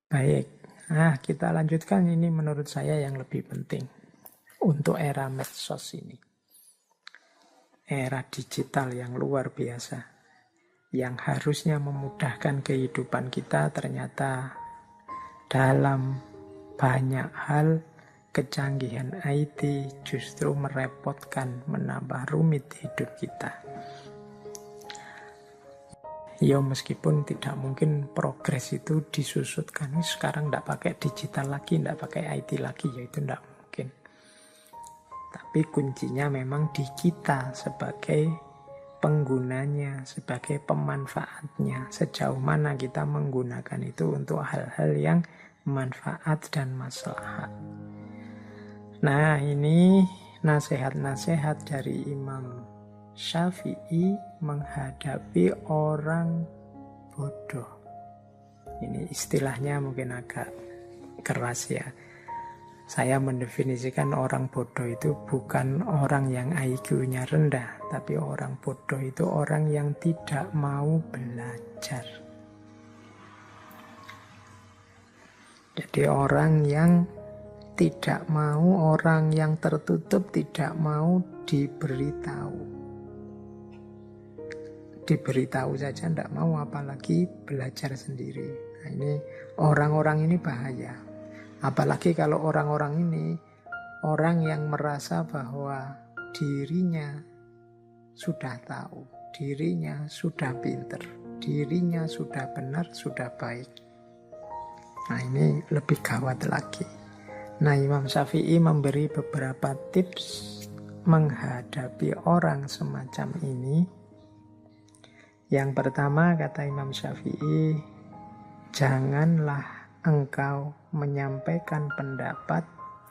Baik, kita lanjutkan ini menurut saya yang lebih penting untuk era medsos ini. Era digital yang luar biasa, yang harusnya memudahkan kehidupan kita, ternyata dalam banyak hal kecanggihan IT justru merepotkan, menambah rumit hidup kita. Ya meskipun tidak mungkin progres itu disusutkan. Sekarang tidak pakai digital lagi, tidak pakai IT lagi, ya itu tidak mungkin. Tapi kuncinya memang di kita sebagai penggunanya, sebagai pemanfaatnya. Sejauh mana kita menggunakan itu untuk hal-hal yang manfaat dan maslahat. Nah, ini nasihat-nasihat dari Imam Syafi'i menghadapi orang bodoh. Ini istilahnya mungkin agak keras ya. Saya mendefinisikan orang bodoh itu bukan orang yang IQ-nya rendah, tapi orang bodoh itu orang yang tidak mau belajar. Jadi orang yang tidak mau, orang yang tertutup, tidak mau diberitahu. Diberitahu saja tidak mau, apalagi belajar sendiri. Nah, ini orang-orang ini bahaya. Apalagi kalau orang-orang ini orang yang merasa bahwa dirinya sudah tahu, dirinya sudah pinter, dirinya sudah benar, sudah baik. Nah, ini lebih gawat lagi. Nah, Imam Syafi'i memberi beberapa tips menghadapi orang semacam ini. Yang pertama, kata Imam Syafi'i, janganlah engkau menyampaikan pendapat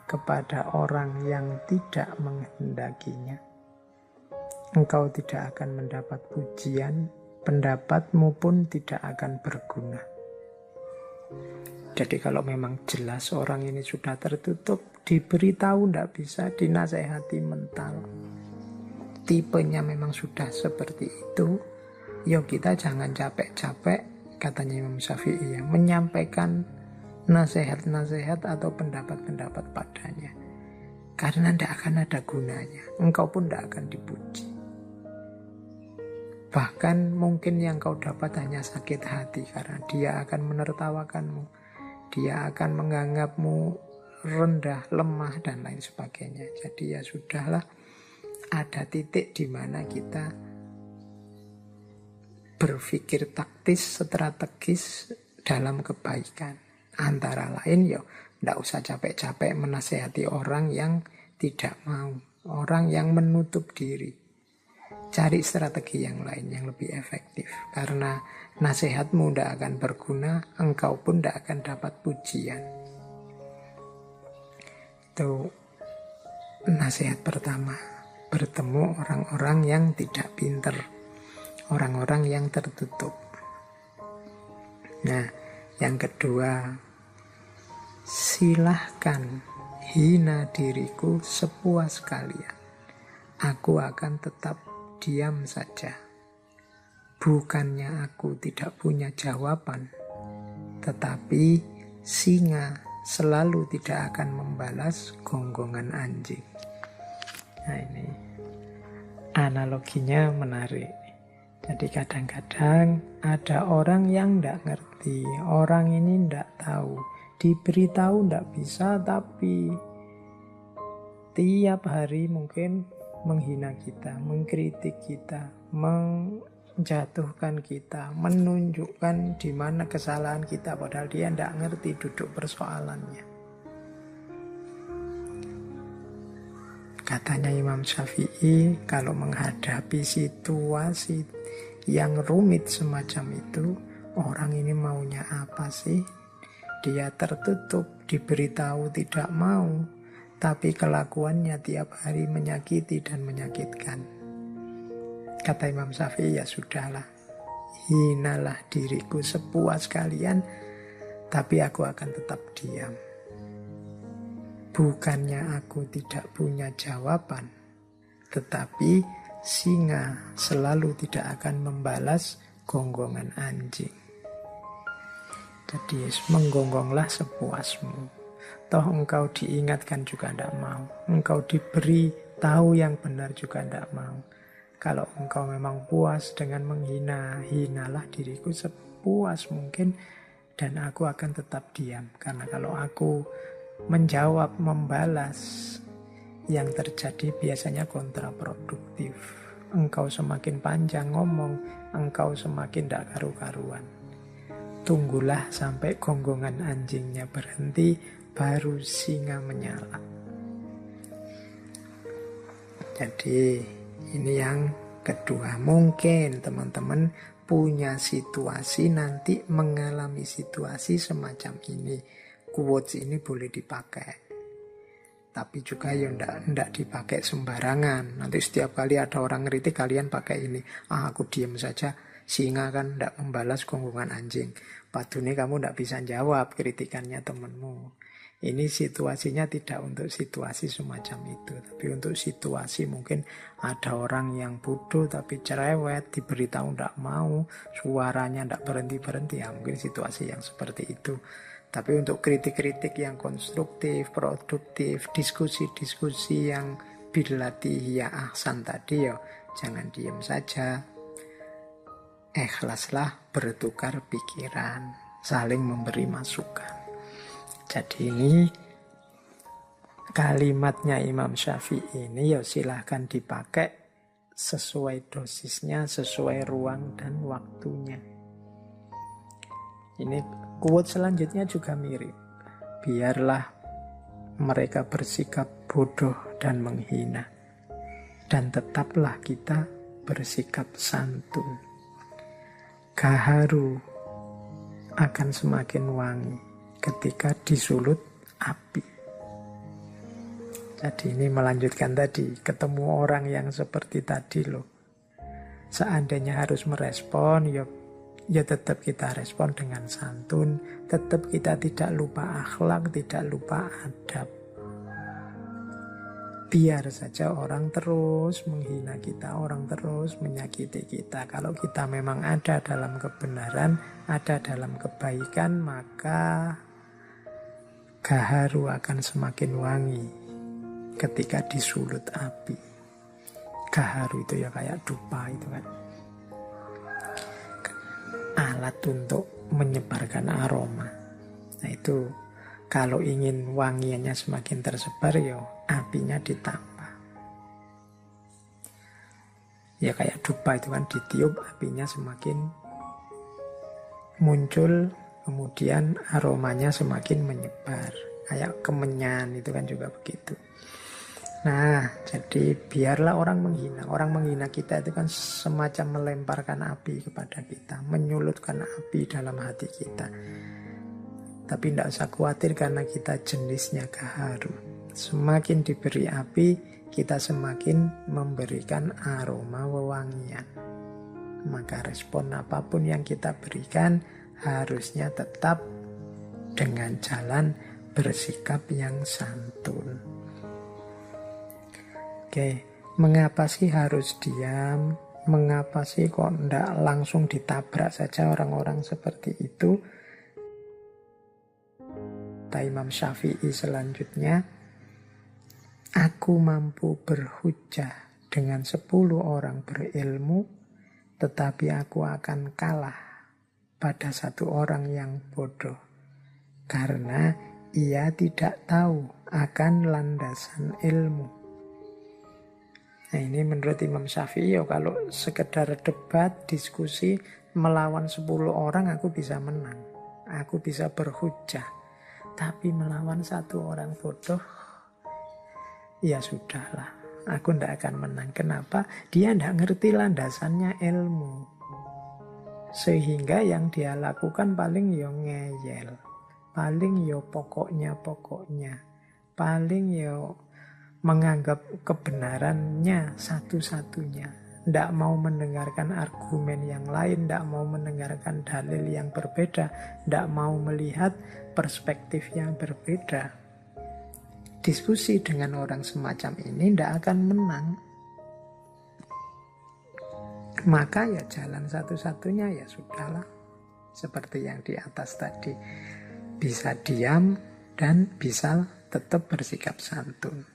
kepada orang yang tidak menghendakinya. Engkau tidak akan mendapat pujian, pendapatmu pun tidak akan berguna. Jadi kalau memang jelas orang ini sudah tertutup, diberitahu tidak bisa, dinasehati mental. Tipenya memang sudah seperti itu. Ya kita jangan capek-capek, katanya Imam Syafi'i ya, menyampaikan nasihat-nasihat atau pendapat-pendapat padanya. Karena tidak akan ada gunanya. Engkau pun tidak akan dipuji. Bahkan mungkin yang kau dapat hanya sakit hati, karena dia akan menertawakanmu. Dia akan menganggapmu rendah, lemah, dan lain sebagainya. Jadi ya sudahlah, ada titik di mana kita berpikir taktis, strategis dalam kebaikan. Antara lain ya tidak usah capek-capek menasehati orang yang tidak mau, orang yang menutup diri. Cari strategi yang lain yang lebih efektif. Karena nasihatmu tidak akan berguna, engkau pun tidak akan dapat pujian. Itu nasihat pertama. Bertemu orang-orang yang tidak pinter, orang-orang yang tertutup. Nah, yang kedua, silahkan hina diriku sepuas kalian. Aku akan tetap diam saja. Bukannya aku tidak punya jawaban, tetapi singa selalu tidak akan membalas gonggongan anjing. Nah, ini analoginya menarik. Jadi kadang-kadang ada orang yang tidak ngerti, orang ini tidak tahu, diberitahu tidak bisa, tapi tiap hari mungkin menghina kita, mengkritik kita, menjatuhkan kita, menunjukkan di mana kesalahan kita, padahal dia tidak ngerti duduk persoalannya. Katanya Imam Syafi'i, kalau menghadapi situasi yang rumit semacam itu, orang ini maunya apa sih? Dia tertutup, diberitahu tidak mau, tapi kelakuannya tiap hari menyakiti dan menyakitkan. Kata Imam Syafi'i, ya sudahlah, hinalah diriku sepuas kalian, tapi aku akan tetap diam. Bukannya aku tidak punya jawaban, tetapi singa selalu tidak akan membalas gonggongan anjing. Jadi menggonggonglah sepuasmu. Toh engkau diingatkan juga tidak mau. Engkau diberi tahu yang benar juga tidak mau. Kalau engkau memang puas dengan menghina, hinalah diriku sepuas mungkin. Dan aku akan tetap diam. Karena kalau aku menjawab, membalas, yang terjadi biasanya kontraproduktif. Engkau semakin panjang ngomong, engkau semakin tidak karu-karuan. Tunggulah sampai gonggongan anjingnya berhenti, baru singa menyala. Jadi ini yang kedua. Mungkin teman-teman punya situasi nanti mengalami situasi semacam ini. Quotes ini boleh dipakai. Tapi juga ya ndak dipakai sembarangan. Nanti setiap kali ada orang ngeritik kalian pakai ini. Aku diam saja. Singa kan ndak membalas gonggongan anjing. Padune kamu ndak bisa jawab kritikannya temanmu. Ini situasinya tidak untuk situasi semacam itu. Tapi untuk situasi mungkin ada orang yang bodoh tapi cerewet. Diberitahu ndak mau. Suaranya ndak berhenti-berhenti. Ya mungkin situasi yang seperti itu. Tapi untuk kritik-kritik yang konstruktif, produktif, diskusi-diskusi yang billati ya ahsan tadi ya, jangan diam saja. Ikhlaslah bertukar pikiran, saling memberi masukan. Jadi ini kalimatnya Imam Syafi'i ini ya silahkan dipakai sesuai dosisnya, sesuai ruang dan waktunya. Ini quote selanjutnya juga mirip. Biarlah mereka bersikap bodoh dan menghina. Dan tetaplah kita bersikap santun. Gaharu akan semakin wangi ketika disulut api. Jadi ini melanjutkan tadi. Ketemu orang yang seperti tadi loh. Seandainya harus merespon, ya tetap kita respon dengan santun, tetap kita tidak lupa akhlak, tidak lupa adab. Biar saja orang terus menghina kita, orang terus menyakiti kita. Kalau kita memang ada dalam kebenaran, ada dalam kebaikan, maka gaharu akan semakin wangi ketika disulut api. Gaharu itu ya kayak dupa itu kan. Alat untuk menyebarkan aroma. Nah itu kalau ingin wangiannya semakin tersebar ya apinya ditambah. Ya kayak dupa itu kan ditiup apinya semakin muncul, kemudian aromanya semakin menyebar. Kayak kemenyan itu kan juga begitu. Nah, jadi biarlah orang menghina. Orang menghina kita itu kan semacam melemparkan api kepada kita, menyulutkan api dalam hati kita. Tapi tidak usah khawatir karena kita jenisnya gaharu. Semakin diberi api, kita semakin memberikan aroma wewangian. Maka respon apapun yang kita berikan harusnya tetap dengan jalan bersikap yang santun. Oke, mengapa sih harus diam? Mengapa sih kok tidak langsung ditabrak saja orang-orang seperti itu? Imam Syafi'i selanjutnya, aku mampu berhujjah dengan 10 orang berilmu, tetapi aku akan kalah pada 1 orang yang bodoh, karena ia tidak tahu akan landasan ilmu. Nah ini menurut Imam Syafi'i ya kalau sekedar debat, diskusi, melawan 10 orang aku bisa menang. Aku bisa berhujjah. Tapi melawan 1 orang bodoh, ya sudahlah. Aku tidak akan menang. Kenapa? Dia tidak ngerti landasannya ilmu. Sehingga yang dia lakukan paling ya ngeyel. Paling ya pokoknya. Paling ya menganggap kebenarannya satu-satunya. Tidak mau mendengarkan argumen yang lain, tidak mau mendengarkan dalil yang berbeda, tidak mau melihat perspektif yang berbeda. Diskusi dengan orang semacam ini tidak akan menang. Maka ya jalan satu-satunya ya sudahlah. seperti yang di atas tadi. Bisa diam dan bisa tetap bersikap santun.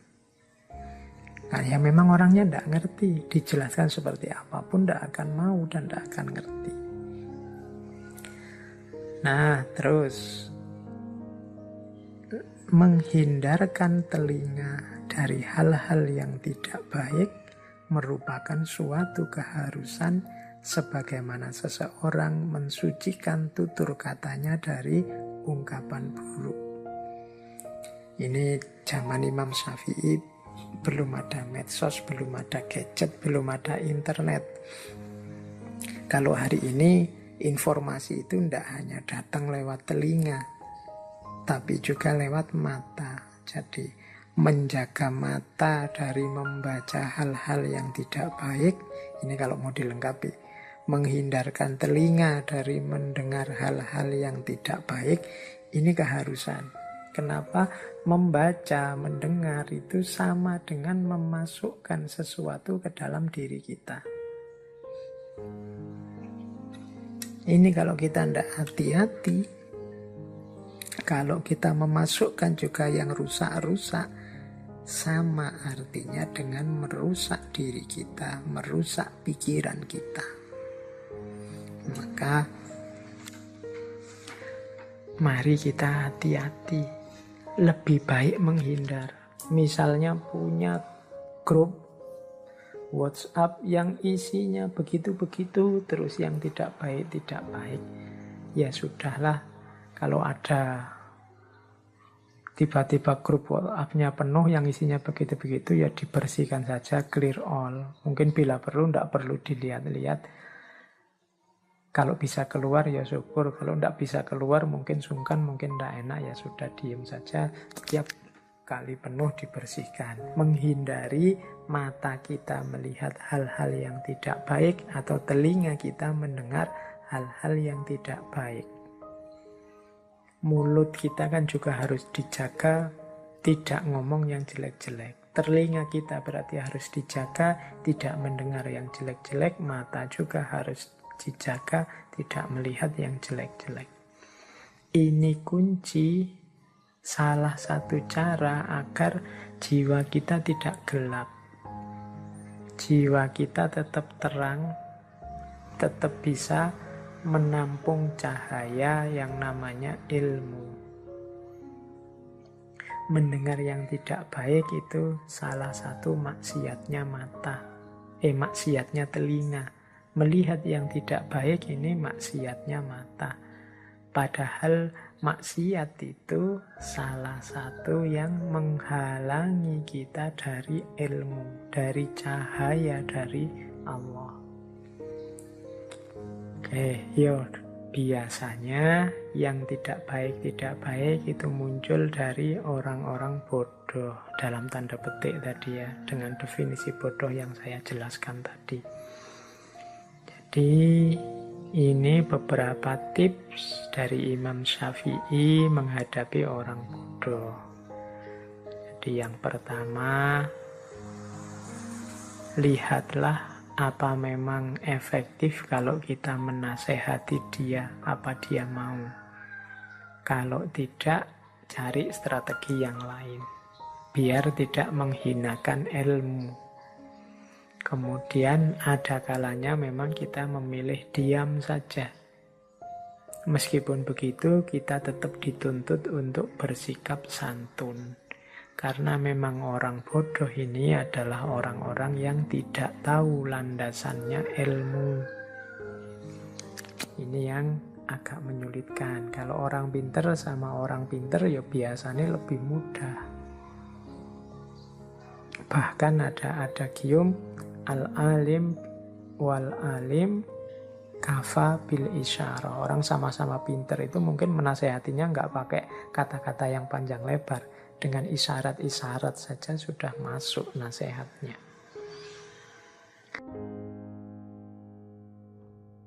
Nah, ya memang orangnya tidak ngerti, dijelaskan seperti apapun tidak akan mau dan tidak akan ngerti. Nah, terus menghindarkan telinga dari hal-hal yang tidak baik merupakan suatu keharusan sebagaimana seseorang mensucikan tutur katanya dari ungkapan buruk. Ini zaman Imam Syafi'i, belum ada medsos, belum ada gadget, belum ada internet. Kalau hari ini informasi itu tidak hanya datang lewat telinga, tapi juga lewat mata. Jadi menjaga mata dari membaca hal-hal yang tidak baik, ini kalau mau dilengkapi. Menghindarkan telinga dari mendengar hal-hal yang tidak baik, ini keharusan. Kenapa? Membaca, mendengar itu sama dengan memasukkan sesuatu ke dalam diri kita. Ini kalau kita tidak hati-hati, kalau kita memasukkan juga yang rusak-rusak, sama artinya dengan merusak diri kita, merusak pikiran kita. Maka mari kita hati-hati, lebih baik menghindar. Misalnya punya grup WhatsApp yang isinya begitu-begitu, terus yang tidak baik, ya sudahlah. Kalau ada tiba-tiba grup WhatsApp-nya penuh yang isinya begitu-begitu, ya dibersihkan saja, clear all. Mungkin bila perlu, tidak perlu dilihat-lihat. Kalau bisa keluar ya syukur, kalau tidak bisa keluar mungkin sungkan, mungkin tidak enak, ya sudah diem saja. Setiap kali penuh dibersihkan. Menghindari mata kita melihat hal-hal yang tidak baik atau telinga kita mendengar hal-hal yang tidak baik. Mulut kita kan juga harus dijaga, tidak ngomong yang jelek-jelek. Telinga kita berarti harus dijaga, tidak mendengar yang jelek-jelek. Mata juga harus dijaga, tidak melihat yang jelek-jelek. Ini kunci, salah satu cara agar jiwa kita tidak gelap. Jiwa kita tetap terang, tetap bisa menampung cahaya yang namanya ilmu. Mendengar yang tidak baik itu salah satu maksiatnya mata, maksiatnya telinga. Melihat yang tidak baik ini maksiatnya mata. Padahal maksiat itu salah satu yang menghalangi kita dari ilmu, dari cahaya dari Allah. Biasanya yang tidak baik itu muncul dari orang-orang bodoh, dalam tanda petik tadi ya, dengan definisi bodoh yang saya jelaskan tadi. Jadi ini beberapa tips dari Imam Syafi'i menghadapi orang bodoh. Jadi yang pertama, lihatlah apa memang efektif kalau kita menasehati dia, apa dia mau. Kalau tidak, cari strategi yang lain, biar tidak menghinakan ilmu. Kemudian ada kalanya memang kita memilih diam saja. Meskipun begitu, kita tetap dituntut untuk bersikap santun. Karena memang orang bodoh ini adalah orang-orang yang tidak tahu landasannya ilmu. Ini yang agak menyulitkan. Kalau orang pinter sama orang pinter ya biasanya lebih mudah. Bahkan ada adagium al-alim wal-alim kafa bil isyarah. Orang sama-sama pinter itu mungkin menasehatinya nggak pakai kata-kata yang panjang lebar. Dengan isyarat-isyarat saja sudah masuk nasihatnya.